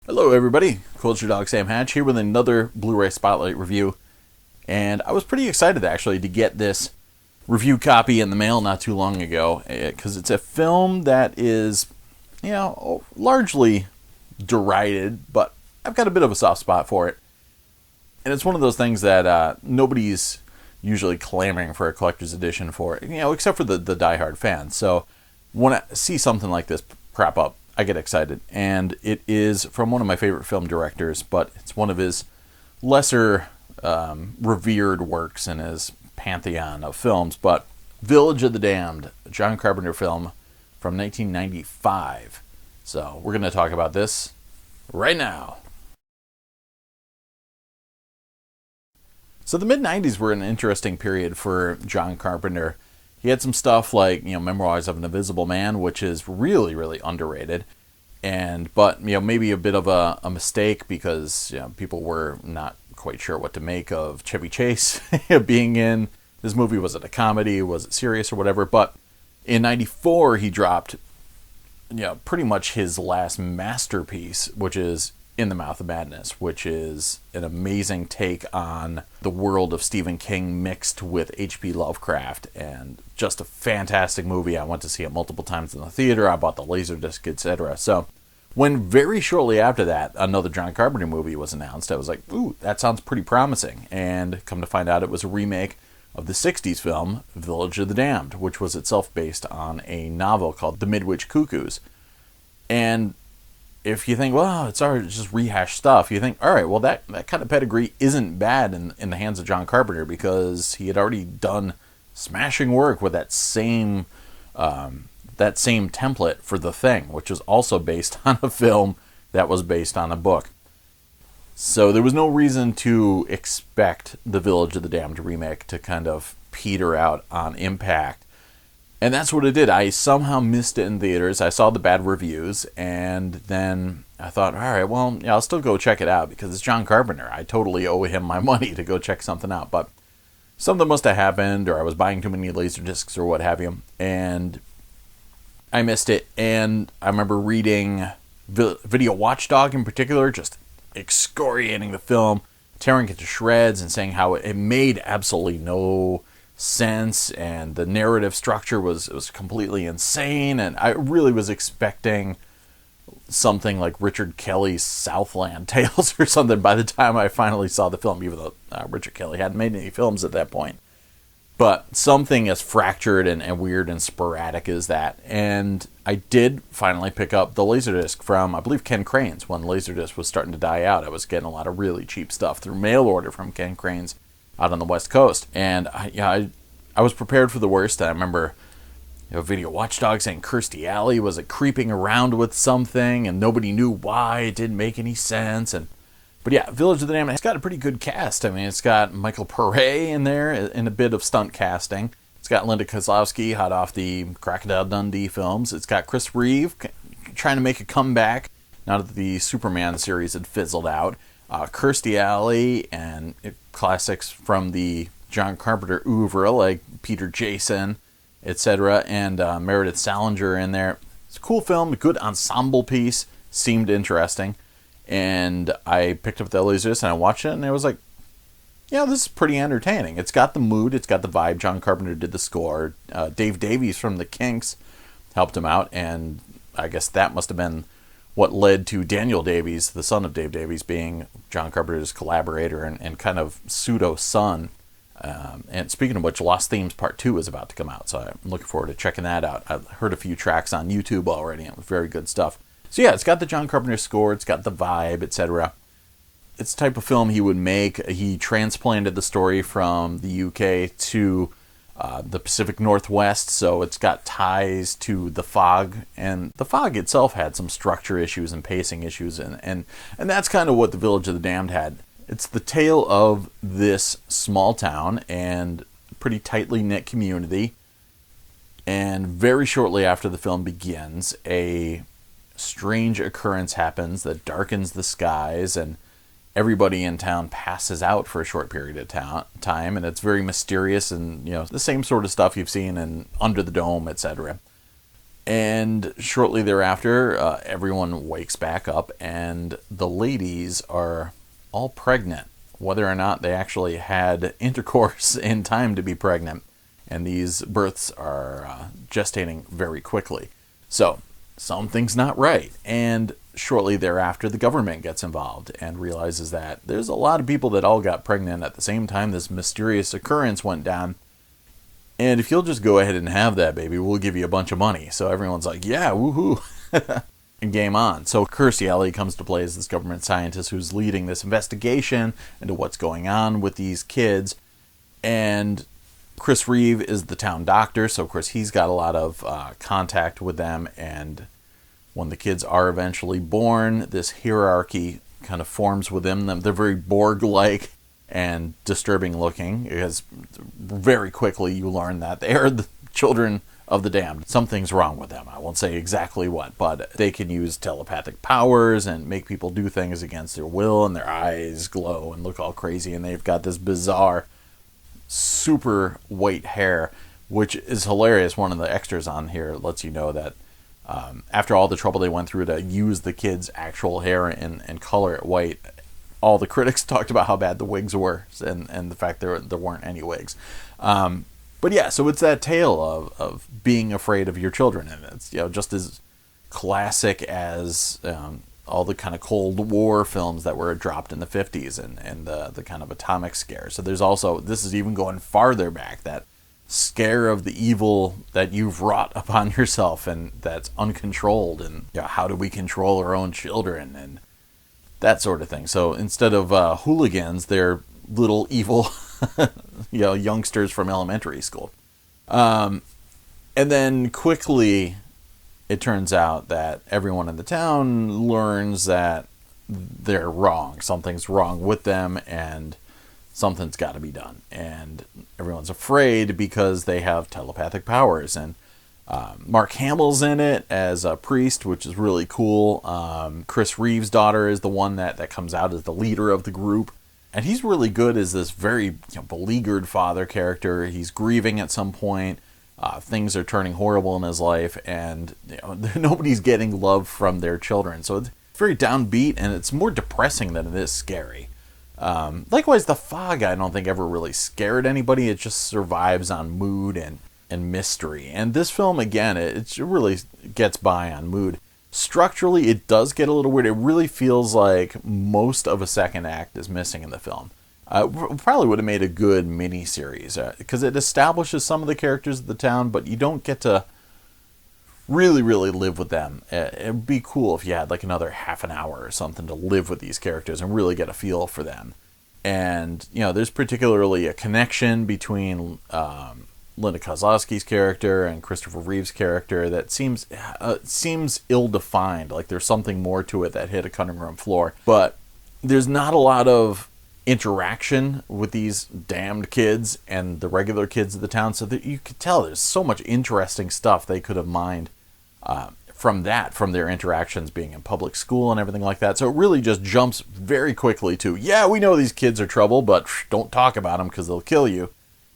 Hello everybody, Culturedog Sam Hatch here with another Blu-Ray Spotlight review. And I was pretty excited actually to get this review copy in the mail not too long ago, because it's a film that is, largely derided, but I've got a bit of a soft spot for it. And it's one of those things that nobody's usually clamoring for a collector's edition for, except for the diehard fans. So when I see something like this crop up, I get excited, and it is from one of my favorite film directors, but it's one of his lesser revered works in his pantheon of films. But Village of the Damned, a John Carpenter film from 1995. So we're going to talk about this right now. So the mid-90s were an interesting period for John Carpenter. He had some stuff like, Memoirs of an Invisible Man, which is really, really underrated. But maybe a bit of a mistake because people were not quite sure what to make of Chevy Chase being in this movie. Was it a comedy? Was it serious or whatever? But in 94, he dropped, pretty much his last masterpiece, which is In the Mouth of Madness, which is an amazing take on the world of Stephen King mixed with H.P. Lovecraft, and just a fantastic movie. I went to see it multiple times in the theater. I bought the Laserdisc, etc. So when very shortly after that, another John Carpenter movie was announced, I was like, ooh, that sounds pretty promising. And come to find out, it was a remake of the 60s film Village of the Damned, which was itself based on a novel called The Midwich Cuckoos. And if you think, well, it's just rehashed stuff, you think, all right, well, that kind of pedigree isn't bad in the hands of John Carpenter, because he had already done smashing work with that same template for The Thing, which was also based on a film that was based on a book. So there was no reason to expect the Village of the Damned remake to kind of peter out on impact. And that's what it did. I somehow missed it in theaters. I saw the bad reviews, and then I thought, all right, well, I'll still go check it out because it's John Carpenter. I totally owe him my money to go check something out. But something must have happened, or I was buying too many Laserdiscs or what have you, and I missed it. And I remember reading Video Watchdog in particular, just excoriating the film, tearing it to shreds, and saying how it made absolutely no sense, and the narrative structure was completely insane, and I really was expecting something like Richard Kelly's Southland Tales or something by the time I finally saw the film, even though Richard Kelly hadn't made any films at that point. But something as fractured and weird and sporadic as that. And I did finally pick up the Laserdisc from, I believe, Ken Crane's when Laserdisc was starting to die out. I was getting a lot of really cheap stuff through mail order from Ken Crane's out on the West Coast. And I was prepared for the worst. I remember Video Watchdog saying Kirstie Alley was creeping around with something, and nobody knew why. It didn't make any sense. But yeah, Village of the Damned, it's got a pretty good cast. I mean, it's got Michael Pare in there in a bit of stunt casting. It's got Linda Kozlowski, hot off the Crocodile Dundee films. It's got Chris Reeve trying to make a comeback now that the Superman series had fizzled out. Kirstie Alley and classics from the John Carpenter oeuvre like Peter Jason, etc., and Meredith Salinger in there. It's a cool film, a good ensemble piece, seemed interesting, and I picked up the Laserdisc and I watched it, and I was like, this is pretty entertaining. It's got the mood, it's got the vibe. John Carpenter did the score. Dave Davies from the Kinks helped him out, and I guess that must have been what led to Daniel Davies, the son of Dave Davies, being John Carpenter's collaborator and kind of pseudo-son. And speaking of which, Lost Themes Part 2 is about to come out, so I'm looking forward to checking that out. I've heard a few tracks on YouTube already, and it was very good stuff. So yeah, it's got the John Carpenter score, it's got the vibe, etc. It's the type of film he would make. He transplanted the story from the UK to the Pacific Northwest, so it's got ties to The Fog, and The Fog itself had some structure issues and pacing issues, and that's kind of what The Village of the Damned had. It's the tale of this small town and pretty tightly knit community, and very shortly after the film begins, a strange occurrence happens that darkens the skies, and everybody in town passes out for a short period of time, and it's very mysterious, and the same sort of stuff you've seen in Under the Dome, etc. And shortly thereafter, everyone wakes back up, and the ladies are all pregnant, whether or not they actually had intercourse in time to be pregnant. And these births are gestating very quickly. So, something's not right. And shortly thereafter, the government gets involved and realizes that there's a lot of people that all got pregnant at the same time this mysterious occurrence went down. And if you'll just go ahead and have that baby, we'll give you a bunch of money. So everyone's like, yeah, woohoo. And game on. So Kirstie Alley comes to play as this government scientist who's leading this investigation into what's going on with these kids. And Chris Reeve is the town doctor, so of course he's got a lot of contact with them. And when the kids are eventually born, this hierarchy kind of forms within them. They're very Borg-like and disturbing looking, because very quickly you learn that they are the children of the damned. Something's wrong with them. I won't say exactly what, but they can use telepathic powers and make people do things against their will, and their eyes glow and look all crazy, and they've got this bizarre super white hair, which is hilarious. One of the extras on here lets you know that after all the trouble they went through to use the kids' actual hair and color it white, all the critics talked about how bad the wigs were, and the fact there weren't any wigs. But yeah, so it's that tale of being afraid of your children, and it's just as classic as all the kind of Cold War films that were dropped in the 50s and the kind of atomic scare. So there's also, this is even going farther back, that scare of the evil that you've wrought upon yourself and that's uncontrolled, and how do we control our own children and that sort of thing. So instead of hooligans, they're little evil youngsters from elementary school. And then quickly it turns out that everyone in the town learns that they're wrong. Something's wrong with them, and something's got to be done. And everyone's afraid because they have telepathic powers. And Mark Hamill's in it as a priest, which is really cool. Chris Reeve's daughter is the one that comes out as the leader of the group. And he's really good as this very beleaguered father character. He's grieving at some point. Things are turning horrible in his life, and nobody's getting love from their children. So it's very downbeat, and it's more depressing than it is scary. Likewise, The Fog, I don't think ever really scared anybody. It just survives on mood and mystery. And this film, again, it really gets by on mood. Structurally, it does get a little weird. It really feels like most of a second act is missing in the film. Probably would have made a good mini-series, because it establishes some of the characters of the town, but you don't get to really, really live with them. It would be cool if you had like another half an hour or something to live with these characters and really get a feel for them. And, there's particularly a connection between Linda Kozlowski's character and Christopher Reeve's character that seems ill-defined. Like there's something more to it that hit a cutting room floor. But there's not a lot of interaction with these damned kids and the regular kids of the town, so that you could tell there's so much interesting stuff they could have mined from their interactions being in public school and everything like that. So it really just jumps very quickly to, we know these kids are trouble, but don't talk about them because they'll kill you,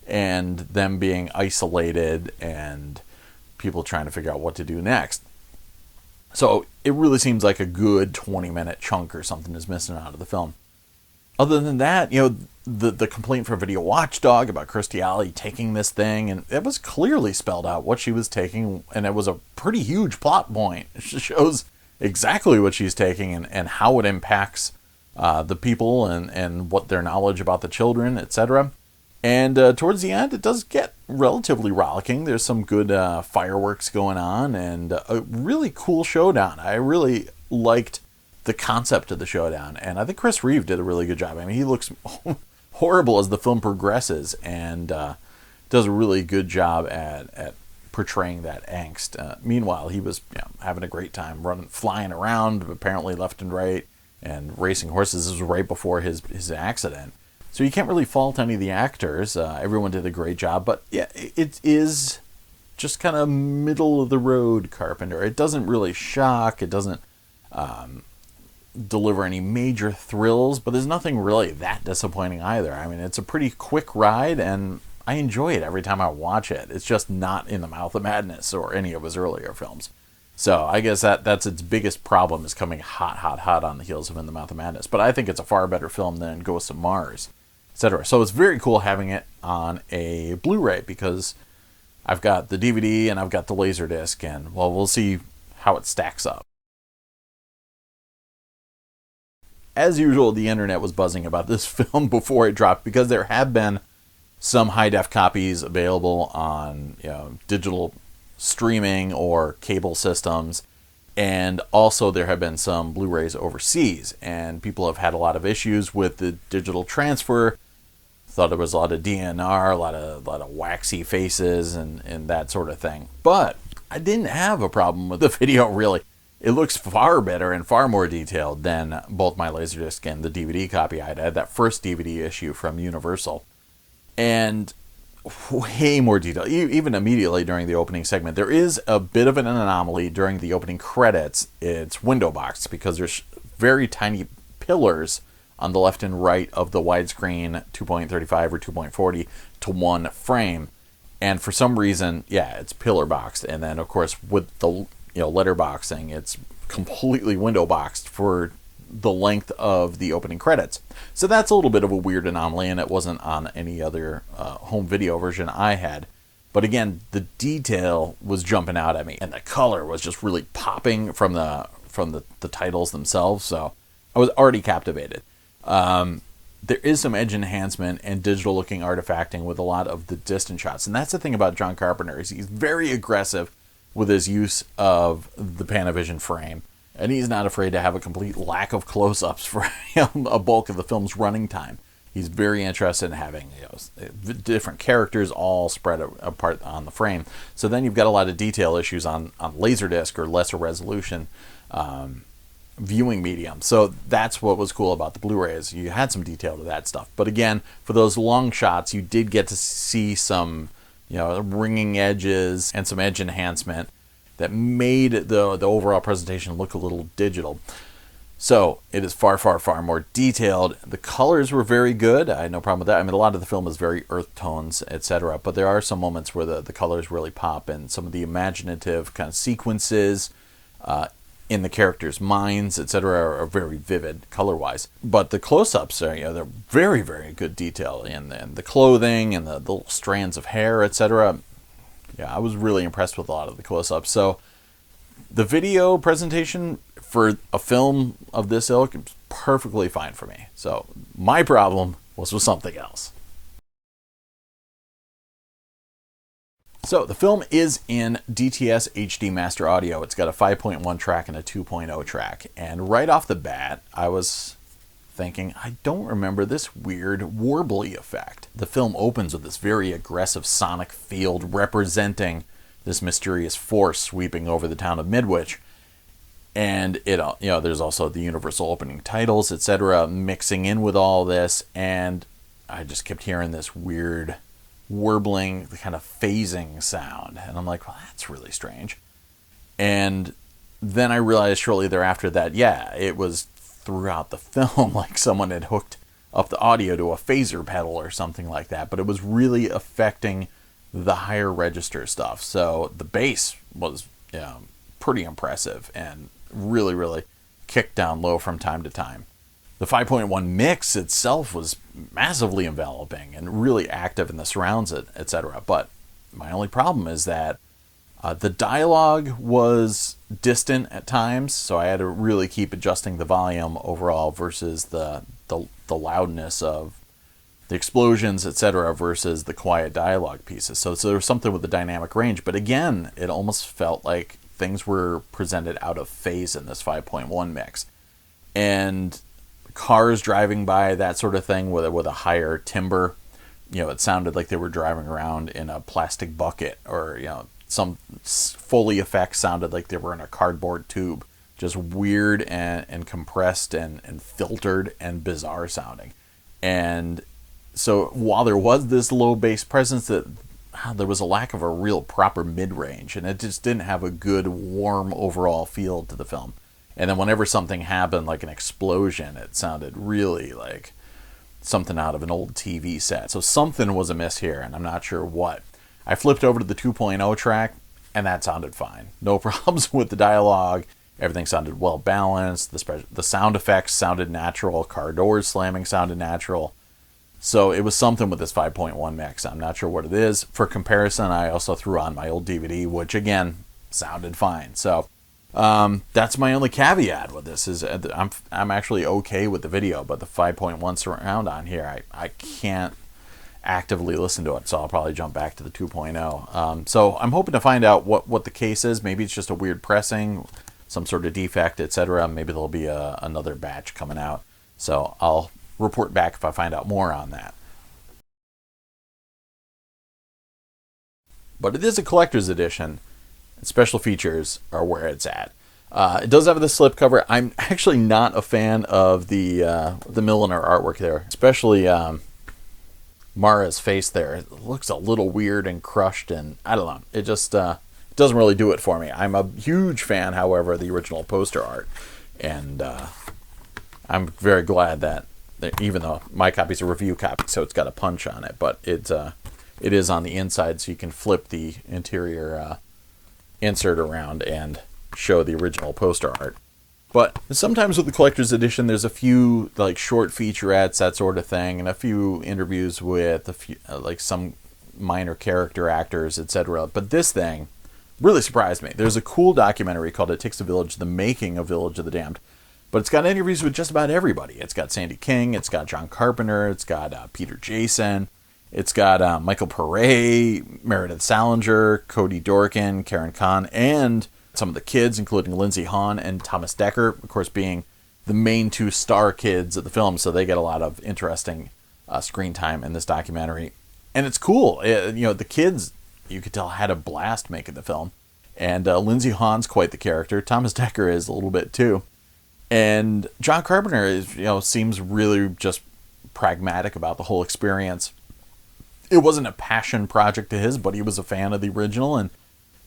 and them being isolated and people trying to figure out what to do next. So it really seems like a good 20-minute chunk or something is missing out of the film. Other than that, the complaint from Video Watchdog about Kirstie Alley taking this thing, and it was clearly spelled out what she was taking, and it was a pretty huge plot point. It shows exactly what she's taking and how it impacts the people and what their knowledge about the children, etc. And towards the end, it does get relatively rollicking. There's some good fireworks going on, and a really cool showdown. I really liked the concept of the showdown, and I think Chris Reeve did a really good job. I mean, he looks horrible as the film progresses, and does a really good job at portraying that angst. Meanwhile, he was having a great time flying around, apparently left and right, and racing horses. This was right before his accident. So you can't really fault any of the actors. Everyone did a great job, but it is just kind of middle of the road Carpenter. It doesn't really shock. It doesn't deliver any major thrills, but there's nothing really that disappointing either. I mean, it's a pretty quick ride, and I enjoy it every time I watch it. It's just not in The Mouth of Madness or any of his earlier films. So I guess that's its biggest problem, is coming hot on the heels of In the Mouth of Madness. But I think it's a far better film than Ghosts of Mars, etc. So it's very cool having it on a Blu-ray, because I've got the DVD and I've got the Laserdisc, and well, we'll see how it stacks up. As usual, the internet was buzzing about this film before it dropped, because there have been some high-def copies available on digital streaming or cable systems, and also there have been some Blu-rays overseas, and people have had a lot of issues with the digital transfer. Thought there was a lot of DNR, a lot of waxy faces and that sort of thing. But I didn't have a problem with the video, really. It looks far better and far more detailed than both my Laserdisc and the DVD copy I had, that first DVD issue from Universal. And way more detail, even immediately during the opening segment. There is a bit of an anomaly during the opening credits. It's window boxed, because there's very tiny pillars on the left and right of the widescreen 2.35 or 2.40 to 1 frame. And for some reason, it's pillar boxed. And then, of course, with the letterboxing, it's completely window boxed for the length of the opening credits. So that's a little bit of a weird anomaly, and it wasn't on any other home video version I had. But again, the detail was jumping out at me, and the color was just really popping from the titles themselves. So I was already captivated. There is some edge enhancement and digital looking artifacting with a lot of the distant shots, and that's the thing about John Carpenter, is he's very aggressive with his use of the Panavision frame. And he's not afraid to have a complete lack of close-ups for a bulk of the film's running time. He's very interested in having different characters all spread apart on the frame. So then you've got a lot of detail issues on Laserdisc or lesser resolution viewing medium. So that's what was cool about the Blu-ray, is you had some detail to that stuff. But again, for those long shots, you did get to see some ringing edges and some edge enhancement that made the overall presentation look a little digital. So it is far, far, far more detailed. The colors were very good. I had no problem with that. I mean, a lot of the film is very earth tones, etc. But there are some moments where the colors really pop, and some of the imaginative kind of sequences in the characters' minds, etc., are very vivid color-wise. But the close-ups are, they're very, very good detail in the clothing and the little strands of hair, etc. Yeah, I was really impressed with a lot of the close-ups. So the video presentation for a film of this ilk is perfectly fine for me. So my problem was with something else. So the film is in DTS HD Master Audio. It's got a 5.1 track and a 2.0 track. And right off the bat, I was thinking, I don't remember this weird warbly effect. The film opens with this very aggressive sonic field representing this mysterious force sweeping over the town of Midwich. And there's also the Universal opening titles, etc., mixing in with all this. And I just kept hearing this weird warbling, kind of phasing sound. And I'm like, well, that's really strange. And then I realized shortly thereafter that, it was throughout the film, like someone had hooked up the audio to a phaser pedal or something like that. But it was really affecting the higher register stuff. So the bass was pretty impressive and really, really kicked down low from time to time. The 5.1 mix itself was massively enveloping and really active in the surrounds, etc. But my only problem is that the dialogue was distant at times, so I had to really keep adjusting the volume overall versus the loudness of the explosions, etc., versus the quiet dialogue pieces. So there was something with the dynamic range, but again, it almost felt like things were presented out of phase in this 5.1 mix. And cars driving by, that sort of thing, with a higher timbre, it sounded like they were driving around in a plastic bucket, or some Foley effects sounded like they were in a cardboard tube. Just weird and compressed and filtered and bizarre sounding. And so while there was this low bass presence, there was a lack of a real proper mid-range, and it just didn't have a good, warm overall feel to the film. And then whenever something happened, like an explosion, it sounded really like something out of an old TV set. So something was amiss here, and I'm not sure what. I flipped over to the 2.0 track, and that sounded fine. No problems with the dialogue. Everything sounded well balanced. The sound effects sounded natural. Car doors slamming sounded natural. So it was something with this 5.1 mix. I'm not sure what it is. For comparison, I also threw on my old DVD, which again sounded fine. So that's my only caveat with this. Is I'm actually okay with the video, but the 5.1 surround on here, I can't actively listen to it. So I'll probably jump back to the 2.0. So I'm hoping to find out what the case is. Maybe it's just a weird pressing, some sort of defect, etc. Maybe there'll be another batch coming out. So I'll report back if I find out more on that. But it is a collector's edition, and special features are where it's at. It does have the slipcover. I'm actually not a fan of the Milliner artwork there, especially Mara's face there. It looks a little weird and crushed, and I don't know. It just doesn't really do it for me. I'm a huge fan, however, of the original poster art, and I'm very glad that even though my copy's a review copy, so it's got a punch on it, but it is on the inside, so you can flip the interior insert around and show the original poster art. But sometimes with the collector's edition, there's a few like short featurettes, that sort of thing, and a few interviews with a few like some minor character actors, etc. But this thing really surprised me. There's a cool documentary called "It Takes a Village: The Making of Village of the Damned," but it's got interviews with just about everybody. It's got Sandy King, it's got John Carpenter, it's got Peter Jason, it's got Michael Pare, Meredith Salinger, Cody Dorkin, Karen Kahn, and some of the kids, including Lindsay Hahn and Thomas Dekker, of course, being the main two star kids of the film, so they get a lot of interesting screen time in this documentary. And it's cool. The kids, you could tell, had a blast making the film. And Lindsay Hahn's quite the character. Thomas Dekker is a little bit too. And John Carpenter is, seems really just pragmatic about the whole experience. It wasn't a passion project of his, but he was a fan of the original and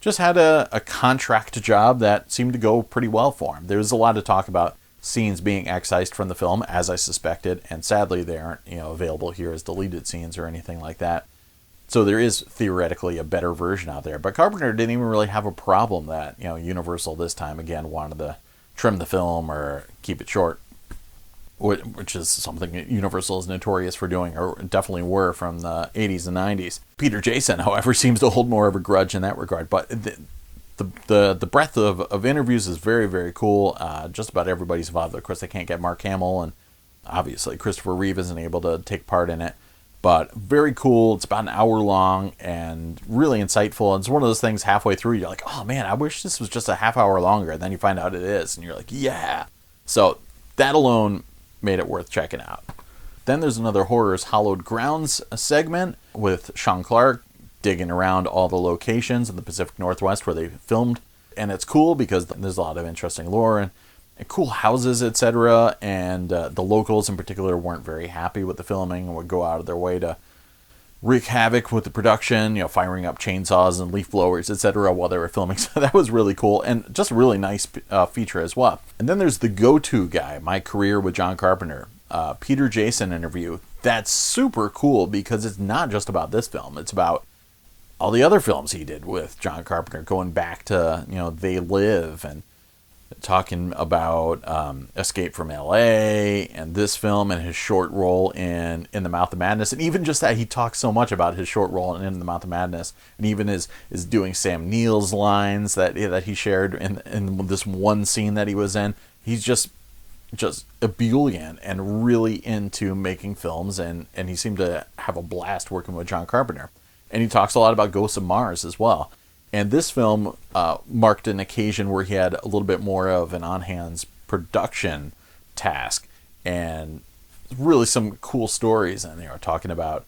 just had a contract job that seemed to go pretty well for him. There's a lot of talk about scenes being excised from the film, as I suspected, and sadly they aren't available here as deleted scenes or anything like that. So there is theoretically a better version out there. But Carpenter didn't even really have a problem that Universal this time again wanted to trim the film or keep it short, which is something that Universal is notorious for doing, or definitely were from the 80s and 90s. Peter Jason, however, seems to hold more of a grudge in that regard. But the breadth of interviews is very, very cool. Just about everybody's involved. Of course, they can't get Mark Hamill, and obviously Christopher Reeve isn't able to take part in it. But very cool. It's about an hour long and really insightful. It's one of those things halfway through, you're like, oh man, I wish this was just a half hour longer. And then you find out it is, and you're like, yeah. So that alone made it worth checking out. Then there's another Horrors Hallowed Grounds segment with Sean Clark digging around all the locations in the Pacific Northwest where they filmed. And it's cool because there's a lot of interesting lore and cool houses, etc. And the locals in particular weren't very happy with the filming and would go out of their way to wreak havoc with the production, firing up chainsaws and leaf blowers, etc. while they were filming. So that was really cool and just a really nice feature as well. And then there's the go-to guy, My Career with John Carpenter, Peter Jason interview. That's super cool because it's not just about this film. It's about all the other films he did with John Carpenter, going back to, They Live and talking about Escape from L.A. and this film and his short role in The Mouth of Madness. And even just that, he talks so much about his short role in The Mouth of Madness, and even is doing Sam Neill's lines that he shared in this one scene that he was in. He's just ebullient and really into making films, and he seemed to have a blast working with John Carpenter. And he talks a lot about Ghosts of Mars as well. And this film marked an occasion where he had a little bit more of an on-hands production task, and really some cool stories in there, talking about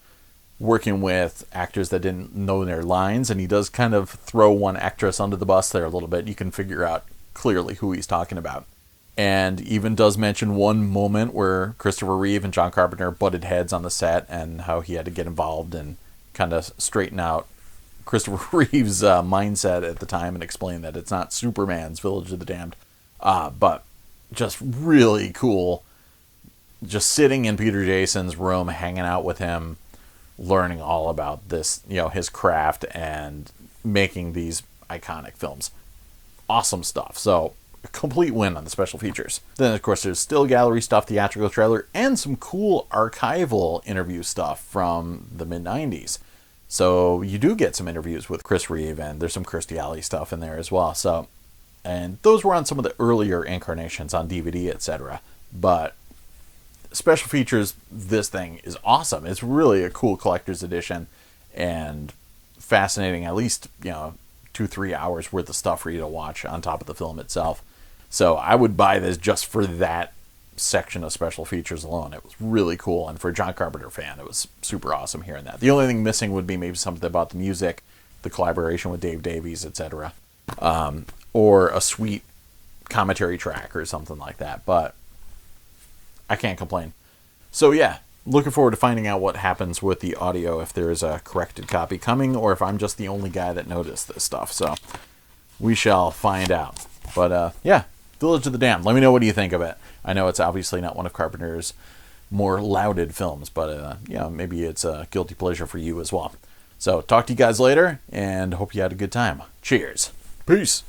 working with actors that didn't know their lines, and he does kind of throw one actress under the bus there a little bit. You can figure out clearly who he's talking about. And even does mention one moment where Christopher Reeve and John Carpenter butted heads on the set and how he had to get involved and kind of straighten out Christopher Reeve's mindset at the time and explain that it's not Superman's Village of the Damned. But just really cool just sitting in Peter Jason's room, hanging out with him, learning all about this, his craft and making these iconic films. Awesome stuff. So, a complete win on the special features. Then, of course, there's still gallery stuff, theatrical trailer, and some cool archival interview stuff from the mid-90s. So, you do get some interviews with Chris Reeve, and there's some Kirstie Alley stuff in there as well. So, and those were on some of the earlier incarnations on DVD, etc. But special features, this thing is awesome. It's really a cool collector's edition and fascinating. At least 2-3 hours worth of stuff for you to watch on top of the film itself. So I would buy this just for that section of special features alone. It was really cool, and for a John Carpenter fan, it was super awesome hearing that. The only thing missing would be maybe something about the music, the collaboration with Dave Davies, etc., or a sweet commentary track or something like that. But I can't complain. So yeah, looking forward to finding out what happens with the audio, if there is a corrected copy coming, or if I'm just the only guy that noticed this stuff. So we shall find out. But yeah, Village of the Damned. Let me know what you think of it. I know it's obviously not one of Carpenter's more lauded films, but maybe it's a guilty pleasure for you as well. So talk to you guys later, and hope you had a good time. Cheers. Peace.